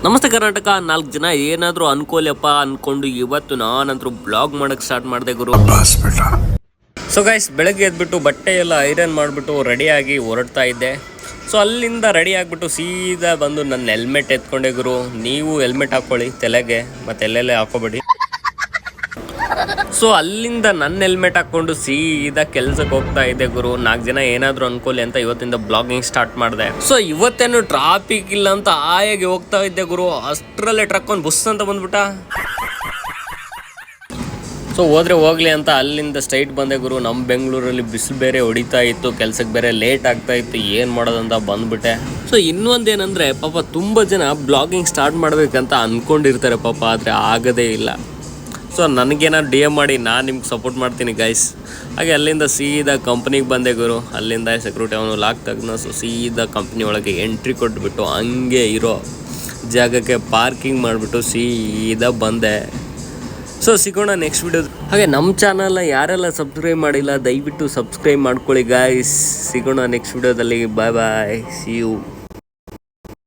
ನಮಸ್ತೆ ಕರ್ನಾಟಕ. 4 ಜನ ಏನಾದರೂ ಅನ್ಕೋಲಪ್ಪ ಅಂದ್ಕೊಂಡು ಇವತ್ತು ನಾನಂತರೂ ಬ್ಲಾಗ್ ಮಾಡೋಕ್ಕೆ ಸ್ಟಾರ್ಟ್ ಮಾಡಿದೆ ಗುರು. ಸೊ ಗೈಸ್, ಬೆಳಗ್ಗೆ ಎದ್ಬಿಟ್ಟು ಬಟ್ಟೆ ಎಲ್ಲ ಐರನ್ ಮಾಡಿಬಿಟ್ಟು ರೆಡಿಯಾಗಿ ಹೊರಡ್ತಾ ಇದ್ದೆ. ಸೊ ಅಲ್ಲಿಂದ ರೆಡಿ ಆಗಿಬಿಟ್ಟು ಸೀದಾ ಬಂದು ನನ್ನ ಹೆಲ್ಮೆಟ್ ಎತ್ಕೊಂಡೆ ಗುರು. ನೀವು ಹೆಲ್ಮೆಟ್ ಹಾಕ್ಕೊಳ್ಳಿ ತಲೆಗೆ, ಮತ್ತು ಎಲ್ಲೆಲ್ಲೇ ಹಾಕೋಬೇಡಿ. ಸೊ ಅಲ್ಲಿಂದ ನನ್ನ ಹೆಲ್ಮೆಟ್ ಹಾಕ್ಕೊಂಡು ಸೀದಾ ಕೆಲ್ಸಕ್ಕೆ ಹೋಗ್ತಾ ಇದ್ದೆ ಗುರು. 4 ಜನ ಏನಾದರೂ ಅನ್ಕೊಳ್ಳಿ ಅಂತ ಇವತ್ತಿಂದ ಬ್ಲಾಗಿಂಗ್ ಸ್ಟಾರ್ಟ್ ಮಾಡಿದೆ. ಸೊ ಇವತ್ತೇನು ಟ್ರಾಫಿಕ್ ಇಲ್ಲ ಅಂತ ಆಯಾಗಿ ಹೋಗ್ತಾ ಇದ್ದೆ ಗುರು. ಅಷ್ಟರಲ್ಲೇ ಟ್ರಕ್ ಒಂದು ಬಸ್ ಅಂತ ಬಂದ್ಬಿಟ್ಟ. ಸೊ ಹೋದ್ರೆ ಹೋಗ್ಲಿ ಅಂತ ಅಲ್ಲಿಂದ ಸ್ಟ್ರೈಟ್ ಬಂದೆ ಗುರು. ನಮ್ಮ ಬೆಂಗಳೂರಲ್ಲಿ ಬಿಸಿಲು ಬೇರೆ ಹೊಡಿತಾ ಇತ್ತು, ಕೆಲ್ಸಕ್ಕೆ ಬೇರೆ ಲೇಟ್ ಆಗ್ತಾ ಇತ್ತು, ಏನು ಮಾಡೋದಂತ ಬಂದ್ಬಿಟ್ಟೆ. ಸೊ ಇನ್ನೊಂದೇನಂದರೆ ಪಾಪ ತುಂಬ ಜನ ಬ್ಲಾಗಿಂಗ್ ಸ್ಟಾರ್ಟ್ ಮಾಡಬೇಕಂತ ಅಂದ್ಕೊಂಡಿರ್ತಾರೆ ಪಾಪ, ಆದರೆ ಆಗೋದೇ ಇಲ್ಲ. ಸೊ ನನಗೇನಾದ್ರು DM ಮಾಡಿ ನಾನು ನಿಮ್ಗೆ ಸಪೋರ್ಟ್ ಮಾಡ್ತೀನಿ ಗೈಸ್. ಹಾಗೆ ಅಲ್ಲಿಂದ ಸೀದಾ ಕಂಪ್ನಿಗೆ ಬಂದೆ ಗುರು. ಅಲ್ಲಿಂದ ಸೆಕ್ಯೂರಿಟಿ ಅವನು ಲಾಕ್ ತೆಗ್ದ. ಸೊ ಸೀದಾ ಕಂಪ್ನಿ ಒಳಗೆ ಎಂಟ್ರಿ ಕೊಟ್ಬಿಟ್ಟು ಹಂಗೆ ಇರೋ ಜಾಗಕ್ಕೆ ಪಾರ್ಕಿಂಗ್ ಮಾಡಿಬಿಟ್ಟು ಸೀದಾ ಬಂದೆ. ಸೊ ಸಿಗೋಣ ನೆಕ್ಸ್ಟ್ ವಿಡಿಯೋ. ಹಾಗೆ ನಮ್ಮ ಚಾನಲ್ನ ಯಾರೆಲ್ಲ ಸಬ್ಸ್ಕ್ರೈಬ್ ಮಾಡಿಲ್ಲ ದಯವಿಟ್ಟು ಸಬ್ಸ್ಕ್ರೈಬ್ ಮಾಡ್ಕೊಳ್ಳಿ ಗೈಸ್. ಸಿಗೋಣ ನೆಕ್ಸ್ಟ್ ವಿಡಿಯೋದಲ್ಲಿ. ಬಾಯ್ ಬಾಯ್, ಸಿ ಯು.